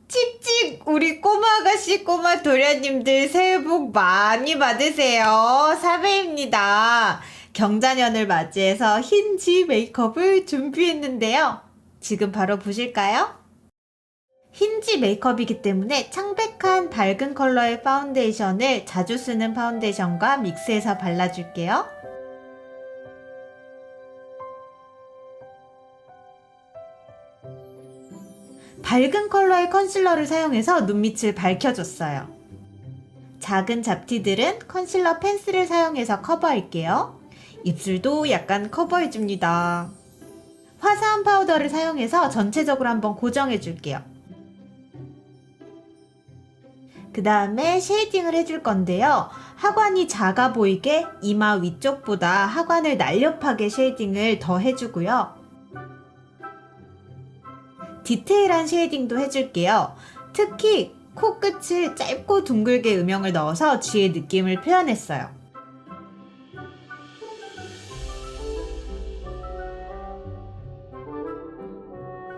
칙칙 우리 꼬마 아가씨 꼬마 도련님들 새해 복 많이 받으세요. 사배입니다. 경자년을 맞이해서 흰지 메이크업을 준비했는데요. 지금 바로 보실까요? 흰지 메이크업이기 때문에 창백한 밝은 컬러의 파운데이션을 자주 쓰는 파운데이션과 믹스해서 발라줄게요. 밝은 컬러의 컨실러를 사용해서 눈밑을 밝혀줬어요. 작은 잡티들은 컨실러 펜슬을 사용해서 커버할게요. 입술도 약간 커버해줍니다. 화사한 파우더를 사용해서 전체적으로 한번 고정해줄게요. 그 다음에 쉐이딩을 해줄 건데요. 하관이 작아 보이게 이마 위쪽보다 하관을 날렵하게 쉐이딩을 더 해주고요. 디테일한 쉐이딩도 해줄게요. 특히 코끝을 짧고 둥글게 음영을 넣어서 쥐의 느낌을 표현했어요.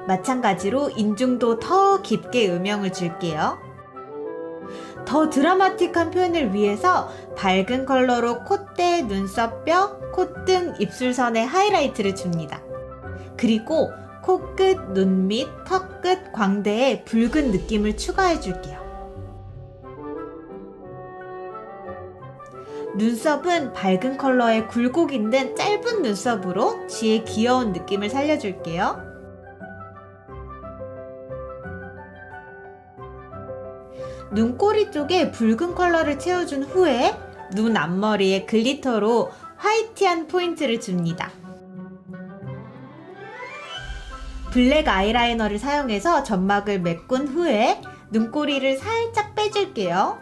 마찬가지로 인중도 더 깊게 음영을 줄게요. 더 드라마틱한 표현을 위해서 밝은 컬러로 콧대, 눈썹뼈, 콧등, 입술선에 하이라이트를 줍니다. 그리고 코끝, 눈밑, 턱끝, 광대에 붉은 느낌을 추가해 줄게요. 눈썹은 밝은 컬러의 굴곡 있는 짧은 눈썹으로 쥐의 귀여운 느낌을 살려줄게요. 눈꼬리 쪽에 붉은 컬러를 채워준 후에 눈 앞머리에 글리터로 화이티한 포인트를 줍니다. 블랙 아이라이너를 사용해서 점막을 메꾼 후에 눈꼬리를 살짝 빼줄게요.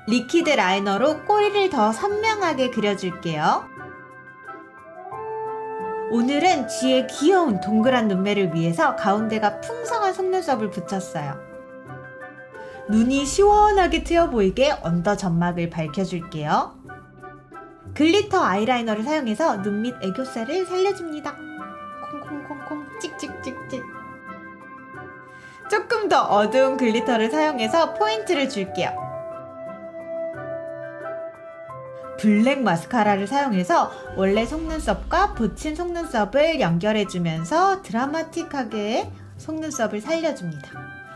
리퀴드 라이너로 꼬리를 더 선명하게 그려줄게요. 오늘은 쥐의 귀여운 동그란 눈매를 위해서 가운데가 풍성한 속눈썹을 붙였어요. 눈이 시원하게 트여 보이게 언더 점막을 밝혀줄게요. 글리터 아이라이너를 사용해서 눈밑 애교살을 살려줍니다. 콩콩콩콩 찍찍찍찍. 조금 더 어두운 글리터를 사용해서 포인트를 줄게요. 블랙 마스카라를 사용해서 원래 속눈썹과 붙인 속눈썹을 연결해주면서 드라마틱하게 속눈썹을 살려줍니다.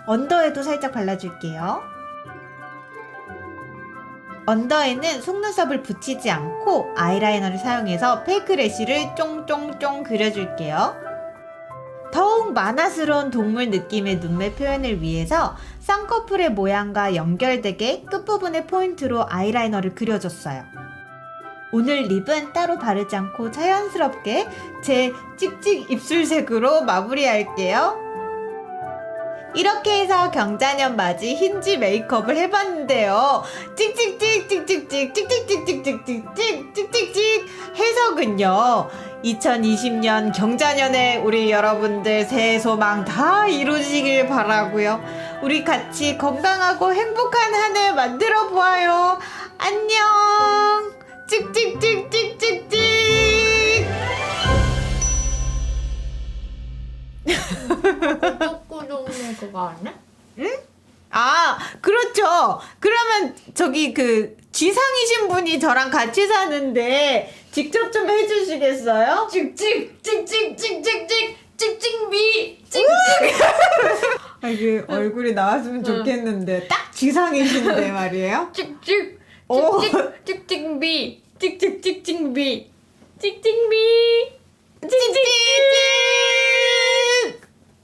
언더에도 살짝 발라줄게요. 언더에는 속눈썹을 붙이지 않고 아이라이너를 사용해서 페이크 래쉬를 쫑쫑쫑 그려줄게요. 더욱 만화스러운 동물 느낌의 눈매 표현을 위해서 쌍꺼풀의 모양과 연결되게 끝부분의 포인트로 아이라이너를 그려줬어요. 오늘 립은 따로 바르지 않고 자연스럽게 제 찍찍 입술색으로 마무리할게요. 이렇게 해서 경자년 맞이 흰지 메이크업을 해봤는데요. 찍찍찍 찍찍찍 찍찍찍 찍찍찍 해석은요, 2020년 경자년에 우리 여러분들 새해 소망 다 이루시길 바라고요. 우리 같이 건강하고 행복한 한 해 만들어 보아요. 안녕. 찍찍찍 찍찍찍. 꾸덕꾸덕네 그거 아니야? 응? 아, 그렇죠. 그러면 저기 그 쥐상이신 분이 저랑 같이 사는데 직접 좀 해주시겠어요? 찍찍 찍찍 찍찍찍 찍찍미 찍찍. 아, 이게 얼굴이 나왔으면 좋겠는데 딱 쥐상이신데 말이에요. 찍찍 오. 찍찍 찍찍미 찍찍 찍찍미 찍찍미 찍찍.